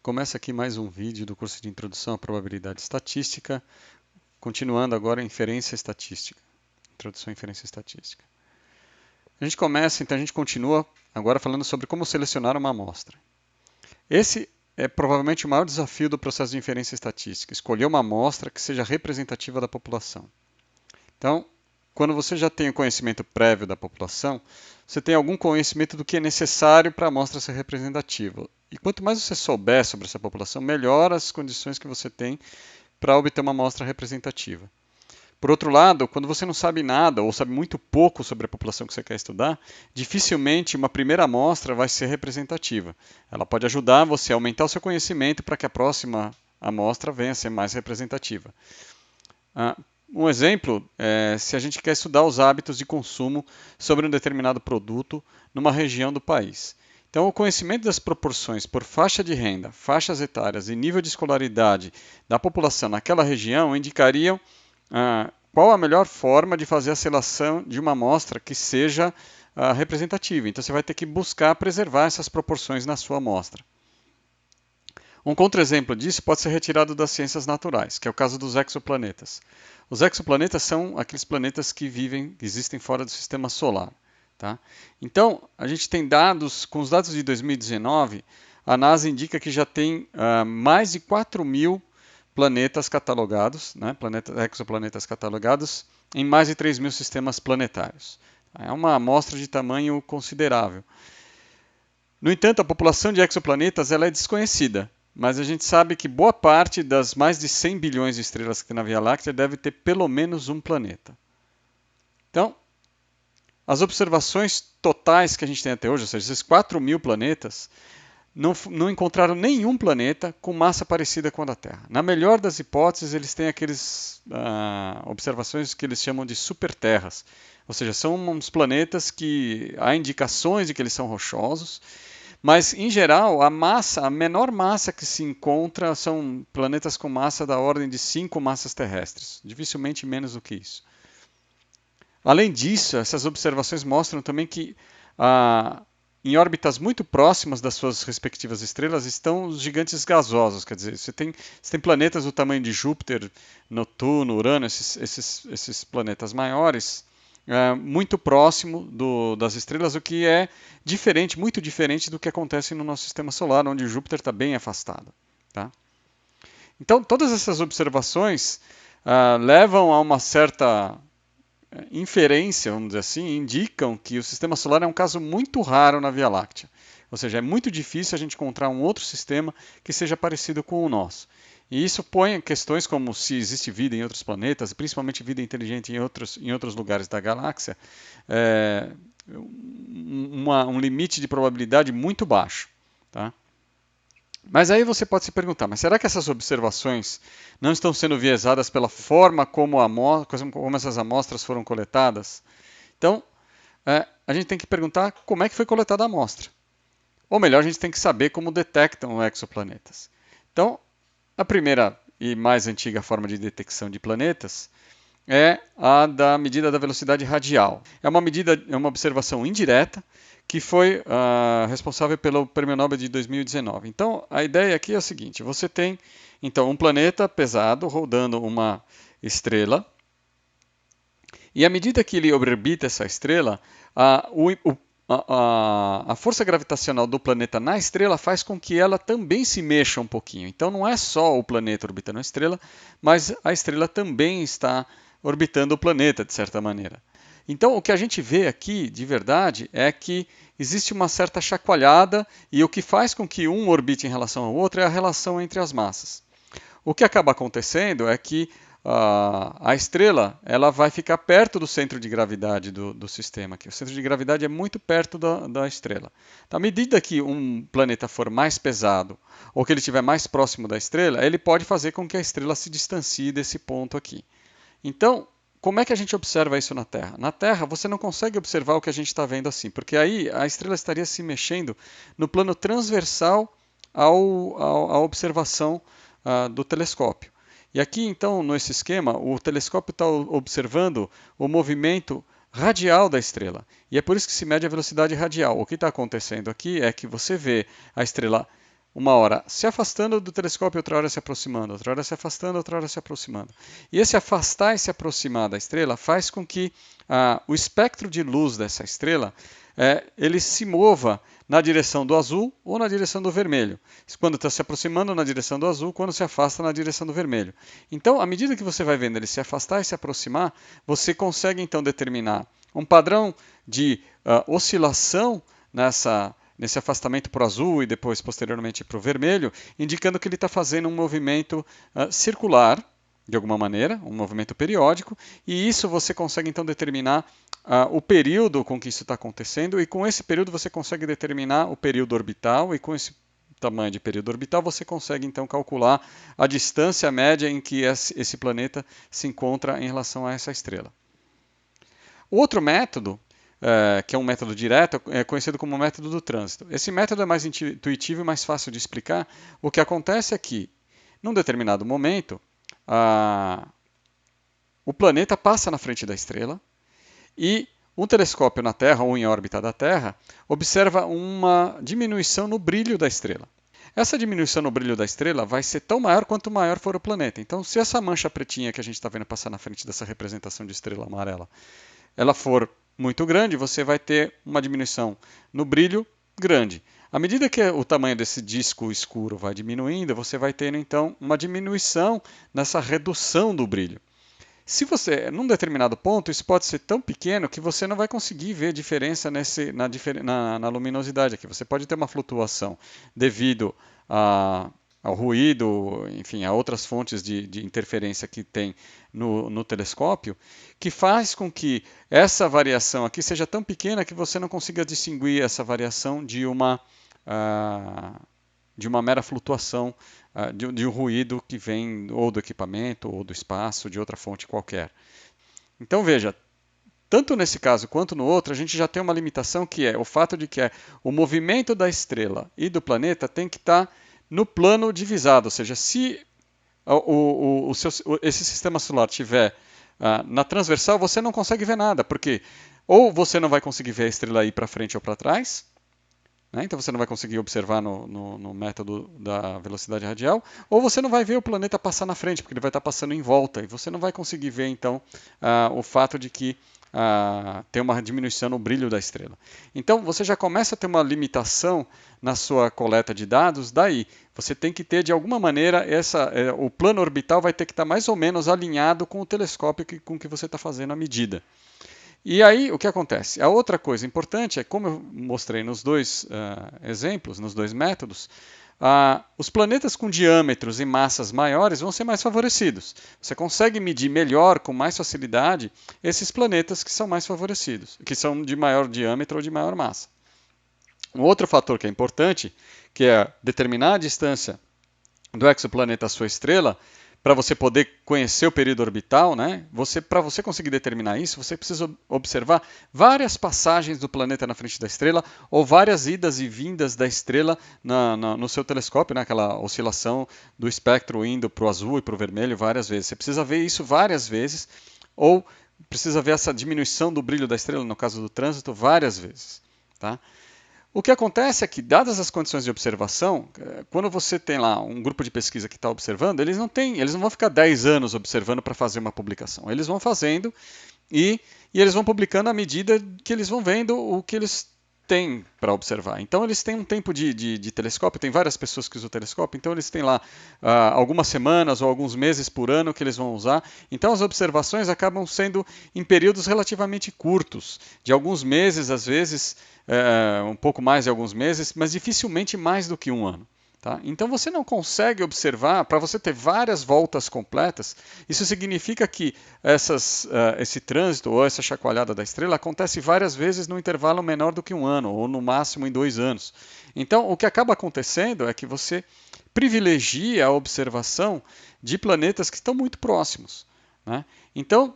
Começa aqui mais um vídeo do curso de Introdução à Probabilidade Estatística, continuando agora a inferência estatística. Introdução à inferência estatística. A gente continua agora falando sobre como selecionar uma amostra. Esse é provavelmente o maior desafio do processo de inferência estatística, escolher uma amostra que seja representativa da população. Então, quando você já tem o conhecimento prévio da população, você tem algum conhecimento do que é necessário para a amostra ser representativa. E quanto mais você souber sobre essa população, melhor as condições que você tem para obter uma amostra representativa. Por outro lado, quando você não sabe nada ou sabe muito pouco sobre a população que você quer estudar, dificilmente uma primeira amostra vai ser representativa. Ela pode ajudar você a aumentar o seu conhecimento para que a próxima amostra venha a ser mais representativa. Um exemplo é se a gente quer estudar os hábitos de consumo sobre um determinado produto numa região do país. Então, o conhecimento das proporções por faixa de renda, faixas etárias e nível de escolaridade da população naquela região indicariam qual a melhor forma de fazer a seleção de uma amostra que seja representativa. Então, você vai ter que buscar preservar essas proporções na sua amostra. Um contra-exemplo disso pode ser retirado das ciências naturais, que é o caso dos exoplanetas. Os exoplanetas são aqueles planetas que existem fora do sistema solar. Tá? Então, a gente tem dados, com os dados de 2019, a NASA indica que já tem mais de 4.000 planetas catalogados, né, exoplanetas catalogados, em mais de 3.000 sistemas planetários. É uma amostra de tamanho considerável. No entanto, a população de exoplanetas ela é desconhecida, mas a gente sabe que boa parte das mais de 100 bilhões de estrelas que tem na Via Láctea deve ter pelo menos um planeta. Então, as observações totais que a gente tem até hoje, ou seja, esses 4.000 planetas, não encontraram nenhum planeta com massa parecida com a da Terra. Na melhor das hipóteses, eles têm aqueles observações que eles chamam de superterras, ou seja, são uns planetas que há indicações de que eles são rochosos, mas em geral a menor massa que se encontra são planetas com massa da ordem de 5 massas terrestres, dificilmente menos do que isso. Além disso, essas observações mostram também que em órbitas muito próximas das suas respectivas estrelas estão os gigantes gasosos, quer dizer, você tem planetas do tamanho de Júpiter, Netuno, Urano, esses planetas maiores, muito próximo das estrelas, o que é diferente, muito diferente do que acontece no nosso sistema solar, onde Júpiter está bem afastado. Tá? Então, todas essas observações levam a uma certa inferência, vamos dizer assim, indicam que o sistema solar é um caso muito raro na Via Láctea. Ou seja, é muito difícil a gente encontrar um outro sistema que seja parecido com o nosso. E isso põe questões como se existe vida em outros planetas, principalmente vida inteligente em outros lugares da galáxia, um limite de probabilidade muito baixo. Tá? Mas aí você pode se perguntar, mas será que essas observações não estão sendo viesadas pela forma como essas amostras foram coletadas? Então, a gente tem que perguntar como é que foi coletada a amostra. Ou melhor, a gente tem que saber como detectam exoplanetas. Então, a primeira e mais antiga forma de detecção de planetas é a da medida da velocidade radial. É uma observação indireta que foi responsável pelo Prêmio Nobel de 2019. Então, a ideia aqui é a seguinte: você tem então um planeta pesado rodando uma estrela, e à medida que ele orbita essa estrela, a força gravitacional do planeta na estrela faz com que ela também se mexa um pouquinho. Então, não é só o planeta orbitando a estrela, mas a estrela também está orbitando o planeta, de certa maneira. Então, o que a gente vê aqui, de verdade, é que existe uma certa chacoalhada e o que faz com que um orbite em relação ao outro é a relação entre as massas. O que acaba acontecendo é que a estrela ela vai ficar perto do centro de gravidade do sistema. Aqui. O centro de gravidade é muito perto da estrela. Então, à medida que um planeta for mais pesado ou que ele estiver mais próximo da estrela, ele pode fazer com que a estrela se distancie desse ponto aqui. Então, como é que a gente observa isso na Terra? Na Terra, você não consegue observar o que a gente está vendo assim, porque aí a estrela estaria se mexendo no plano transversal à observação do telescópio. E aqui, então, nesse esquema, o telescópio está observando o movimento radial da estrela. E é por isso que se mede a velocidade radial. O que está acontecendo aqui é que você vê a estrela uma hora se afastando do telescópio, outra hora se aproximando, outra hora se afastando, outra hora se aproximando. E esse afastar e se aproximar da estrela faz com que o espectro de luz dessa estrela ele se mova na direção do azul ou na direção do vermelho. Quando está se aproximando na direção do azul, quando se afasta na direção do vermelho. Então, à medida que você vai vendo ele se afastar e se aproximar, você consegue então determinar um padrão de oscilação nesse afastamento para o azul e depois posteriormente para o vermelho, indicando que ele está fazendo um movimento circular, de alguma maneira, um movimento periódico, e isso você consegue então determinar o período com que isso está acontecendo, e com esse período você consegue determinar o período orbital, e com esse tamanho de período orbital você consegue então calcular a distância média em que esse planeta se encontra em relação a essa estrela. O outro método, que é um método direto, é conhecido como método do trânsito. Esse método é mais intuitivo e mais fácil de explicar. O que acontece é que, num determinado momento, o planeta passa na frente da estrela e um telescópio na Terra ou em órbita da Terra observa uma diminuição no brilho da estrela. Essa diminuição no brilho da estrela vai ser tão maior quanto maior for o planeta. Então, se essa mancha pretinha que a gente está vendo passar na frente dessa representação de estrela amarela, ela for muito grande, você vai ter uma diminuição no brilho grande. À medida que o tamanho desse disco escuro vai diminuindo, você vai tendo então uma diminuição nessa redução do brilho. Se você, num determinado ponto, isso pode ser tão pequeno que você não vai conseguir ver diferença na luminosidade aqui. Você pode ter uma flutuação devido ao ruído, enfim, a outras fontes de interferência que tem no telescópio, que faz com que essa variação aqui seja tão pequena que você não consiga distinguir essa variação de uma mera flutuação de um ruído que vem ou do equipamento, ou do espaço, de outra fonte qualquer. Então veja, tanto nesse caso quanto no outro, a gente já tem uma limitação que é o fato de que o movimento da estrela e do planeta tem que estar no plano divisado, ou seja, se esse sistema solar estiver na transversal, você não consegue ver nada, porque ou você não vai conseguir ver a estrela ir para frente ou para trás, né? Então você não vai conseguir observar no método da velocidade radial, ou você não vai ver o planeta passar na frente, porque ele vai estar passando em volta, e você não vai conseguir ver então o fato de que tem uma diminuição no brilho da estrela. Então você já começa a ter uma limitação na sua coleta de dados, daí você tem que ter de alguma maneira o plano orbital vai ter que estar mais ou menos alinhado com o telescópio com que você está fazendo a medida. E aí, o que acontece? A outra coisa importante é, como eu mostrei nos dois exemplos, nos dois métodos, os planetas com diâmetros e massas maiores vão ser mais favorecidos. Você consegue medir melhor, com mais facilidade, esses planetas que são mais favorecidos, que são de maior diâmetro ou de maior massa. Um outro fator que é importante, que é determinar a distância do exoplaneta à sua estrela, para você poder conhecer o período orbital, né? Para você conseguir determinar isso, você precisa observar várias passagens do planeta na frente da estrela ou várias idas e vindas da estrela no seu telescópio, né? Aquela oscilação do espectro indo para o azul e para o vermelho várias vezes. Você precisa ver isso várias vezes ou precisa ver essa diminuição do brilho da estrela, no caso do trânsito, várias vezes. Tá? O que acontece é que, dadas as condições de observação, quando você tem lá um grupo de pesquisa que está observando, eles não vão ficar 10 anos observando para fazer uma publicação. Eles vão fazendo e eles vão publicando à medida que eles vão vendo o que eles têm para observar. Então eles têm um tempo de telescópio, tem várias pessoas que usam o telescópio, então eles têm lá algumas semanas ou alguns meses por ano que eles vão usar. Então as observações acabam sendo em períodos relativamente curtos, de alguns meses às vezes, um pouco mais de alguns meses, mas dificilmente mais do que um ano. Tá? Então você não consegue observar, para você ter várias voltas completas, isso significa que esse trânsito ou essa chacoalhada da estrela acontece várias vezes num intervalo menor do que um ano, ou no máximo em 2 anos. Então o que acaba acontecendo é que você privilegia a observação de planetas que estão muito próximos. Né? Então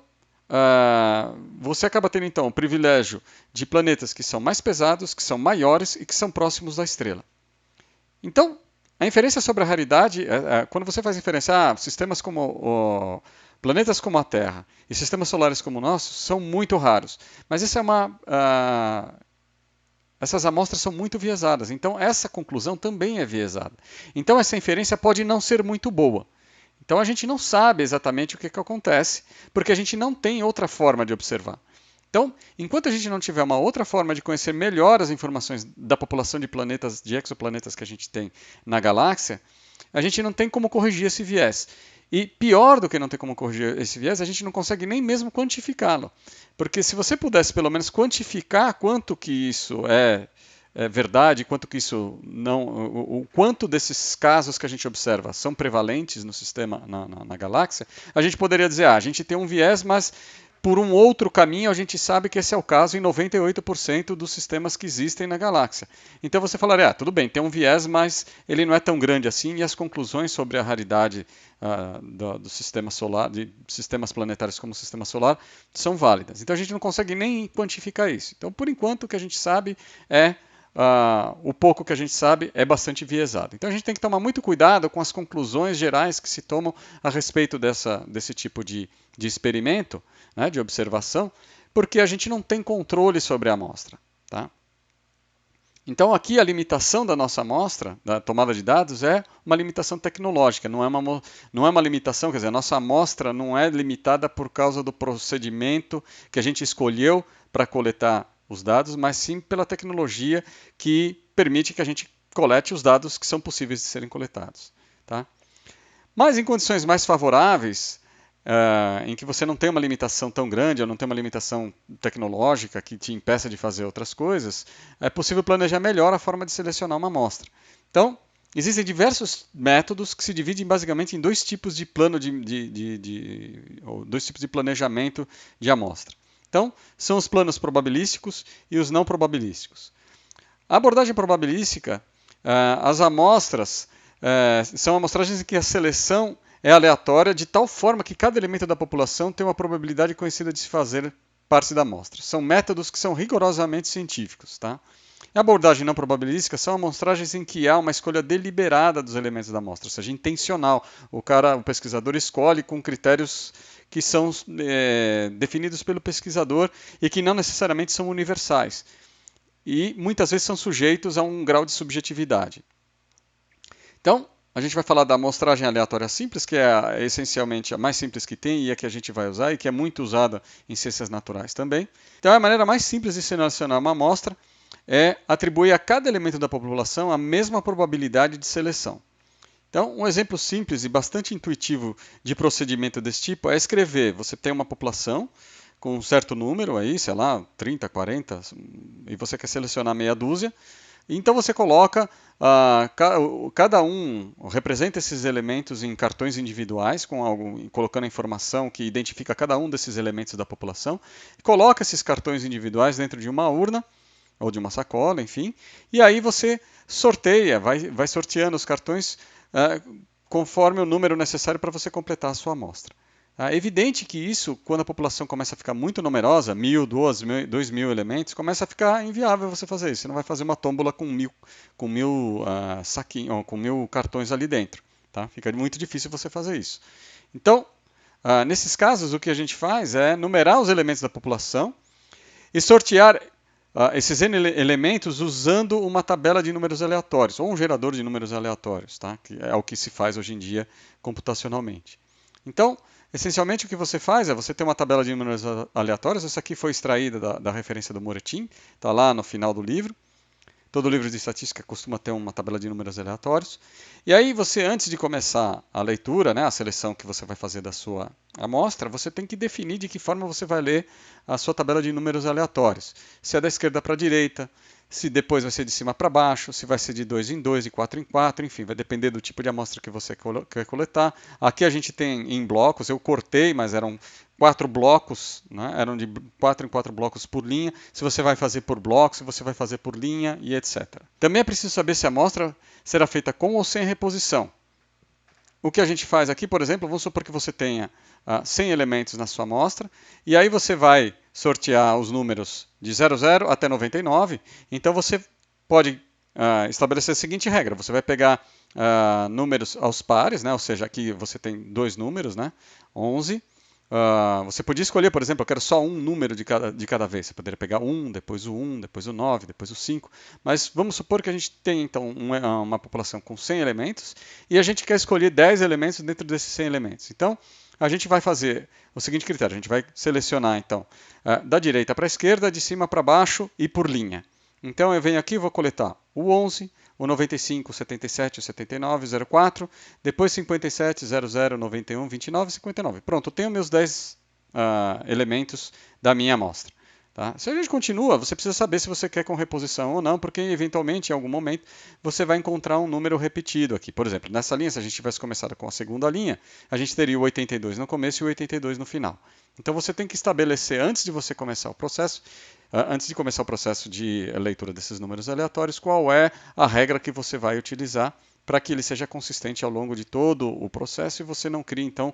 você acaba tendo então o privilégio de planetas que são mais pesados, que são maiores e que são próximos da estrela. Então, a inferência sobre a raridade, quando você faz inferência, sistemas como planetas como a Terra e sistemas solares como o nosso são muito raros. Mas isso é Essas amostras são muito viesadas, então essa conclusão também é viesada. Então essa inferência pode não ser muito boa. Então a gente não sabe exatamente o que acontece, porque a gente não tem outra forma de observar. Então, enquanto a gente não tiver uma outra forma de conhecer melhor as informações da população de planetas, de exoplanetas que a gente tem na galáxia, a gente não tem como corrigir esse viés. E pior do que não ter como corrigir esse viés, a gente não consegue nem mesmo quantificá-lo. Porque se você pudesse pelo menos quantificar quanto que isso é verdade, quanto que isso não, o quanto desses casos que a gente observa são prevalentes no sistema, na galáxia, a gente poderia dizer, a gente tem um viés, mas por um outro caminho a gente sabe que esse é o caso em 98% dos sistemas que existem na galáxia. Então você falaria, tudo bem, tem um viés, mas ele não é tão grande assim, e as conclusões sobre a raridade do sistema solar, de sistemas planetários como o sistema solar, são válidas. Então a gente não consegue nem quantificar isso. Então, por enquanto, o que a gente sabe é o pouco que a gente sabe é bastante viesado. Então a gente tem que tomar muito cuidado com as conclusões gerais que se tomam a respeito desse tipo de experimento, né, de observação, porque a gente não tem controle sobre a amostra. Tá? Então aqui a limitação da nossa amostra, da tomada de dados, é uma limitação tecnológica, não é uma limitação, quer dizer, a nossa amostra não é limitada por causa do procedimento que a gente escolheu para coletar os dados, mas sim pela tecnologia que permite que a gente colete os dados que são possíveis de serem coletados. Tá? Mas em condições mais favoráveis, em que você não tem uma limitação tão grande, ou não tem uma limitação tecnológica que te impeça de fazer outras coisas, é possível planejar melhor a forma de selecionar uma amostra. Então, existem diversos métodos que se dividem basicamente em dois tipos de plano ou dois tipos de planejamento de amostra. Então, são os planos probabilísticos e os não probabilísticos. A abordagem probabilística, as amostras são amostragens em que a seleção é aleatória de tal forma que cada elemento da população tem uma probabilidade conhecida de se fazer parte da amostra. São métodos que são rigorosamente científicos. Tá? A abordagem não probabilística são amostragens em que há uma escolha deliberada dos elementos da amostra, ou seja, intencional. O pesquisador escolhe com critérios que são definidos pelo pesquisador e que não necessariamente são universais. E muitas vezes são sujeitos a um grau de subjetividade. Então, a gente vai falar da amostragem aleatória simples, que é essencialmente a mais simples que tem e a que a gente vai usar e que é muito usada em ciências naturais também. Então, a maneira mais simples de selecionar uma amostra é atribuir a cada elemento da população a mesma probabilidade de seleção. Então, um exemplo simples e bastante intuitivo de procedimento desse tipo é escrever. Você tem uma população com um certo número aí, sei lá, 30, 40, e você quer selecionar meia dúzia. Então você coloca, cada um representa esses elementos em cartões individuais, colocando a informação que identifica cada um desses elementos da população, coloca esses cartões individuais dentro de uma urna, ou de uma sacola, enfim, e aí você sorteia, vai sorteando os cartões conforme o número necessário para você completar a sua amostra. É evidente que isso, quando a população começa a ficar muito numerosa, 1.000, 2.000 elementos, começa a ficar inviável você fazer isso. Você não vai fazer uma tômbola com mil saquinhos, com 1.000 cartões ali dentro. Tá? Fica muito difícil você fazer isso. Então, nesses casos, o que a gente faz é numerar os elementos da população e sortear esses elementos usando uma tabela de números aleatórios, ou um gerador de números aleatórios, tá? Que é o que se faz hoje em dia computacionalmente. Então, essencialmente o que você faz é você tem uma tabela de números aleatórios, essa aqui foi extraída da referência do Moretin, está lá no final do livro. Todo livro de estatística costuma ter uma tabela de números aleatórios. E aí você, antes de começar a leitura, né, a seleção que você vai fazer da sua amostra, você tem que definir de que forma você vai ler a sua tabela de números aleatórios. Se é da esquerda para a direita, se depois vai ser de cima para baixo, se vai ser de 2 em 2, de 4 em 4, enfim, vai depender do tipo de amostra que você quer coletar. Aqui a gente tem em blocos, eu cortei, mas eram 4 blocos, né? Eram de 4 em 4 blocos por linha, se você vai fazer por bloco, se você vai fazer por linha e etc. Também é preciso saber se a amostra será feita com ou sem reposição. O que a gente faz aqui, por exemplo, vamos supor que você tenha 100 elementos na sua amostra, e aí você vai sortear os números de 00 até 99, então você pode estabelecer a seguinte regra, você vai pegar números aos pares, né? Ou seja, aqui você tem dois números, né? 11 Você podia escolher, por exemplo, eu quero só um número de cada vez. Você poderia pegar o 1, depois o 1, depois o 9, depois o 5. Mas vamos supor que a gente tem, então, uma população com 100 elementos e a gente quer escolher 10 elementos dentro desses 100 elementos. Então, a gente vai fazer o seguinte critério. A gente vai selecionar, então, da direita para a esquerda, de cima para baixo e por linha. Então, eu venho aqui e vou coletar o 11, o 95, o 77, o 79, o 04, depois 57, 00, 91, 29 e 59. Pronto, eu tenho meus 10 elementos da minha amostra. Tá? Se a gente continua, você precisa saber se você quer com reposição ou não, porque eventualmente, em algum momento, você vai encontrar um número repetido aqui. Por exemplo, nessa linha, se a gente tivesse começado com a segunda linha, a gente teria o 82 no começo e o 82 no final. Então você tem que estabelecer, antes de você começar o processo, antes de começar o processo de leitura desses números aleatórios, qual é a regra que você vai utilizar para que ele seja consistente ao longo de todo o processo e você não crie, então,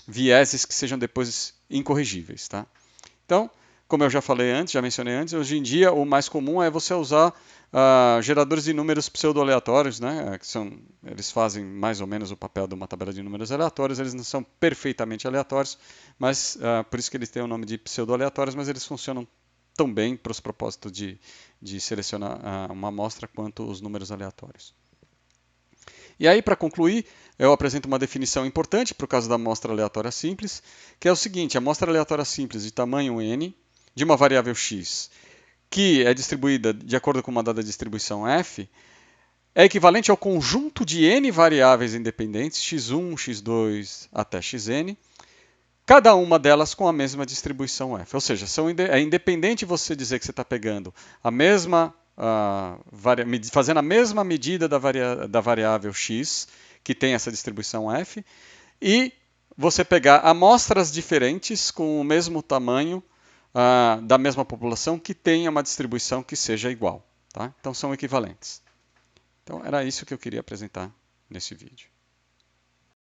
vieses que sejam depois incorrigíveis. Tá? Então, como eu já falei antes, já mencionei antes, hoje em dia o mais comum é você usar geradores de números pseudo-aleatórios, né? Eles fazem mais ou menos o papel de uma tabela de números aleatórios, eles não são perfeitamente aleatórios, mas por isso que eles têm o nome de pseudo-aleatórios, mas eles funcionam tão bem para os propósitos de selecionar uma amostra quanto os números aleatórios. E aí, para concluir, eu apresento uma definição importante para o caso da amostra aleatória simples, que é o seguinte: a amostra aleatória simples de tamanho n, de uma variável x, que é distribuída de acordo com uma dada distribuição f, é equivalente ao conjunto de n variáveis independentes, x1, x2 até xn, cada uma delas com a mesma distribuição f. Ou seja, é independente você dizer que você está pegando a mesma, fazendo a mesma medida da variável x, que tem essa distribuição f, e você pegar amostras diferentes com o mesmo tamanho da mesma população que tenha uma distribuição que seja igual. Tá? Então são equivalentes. Então era isso que eu queria apresentar nesse vídeo.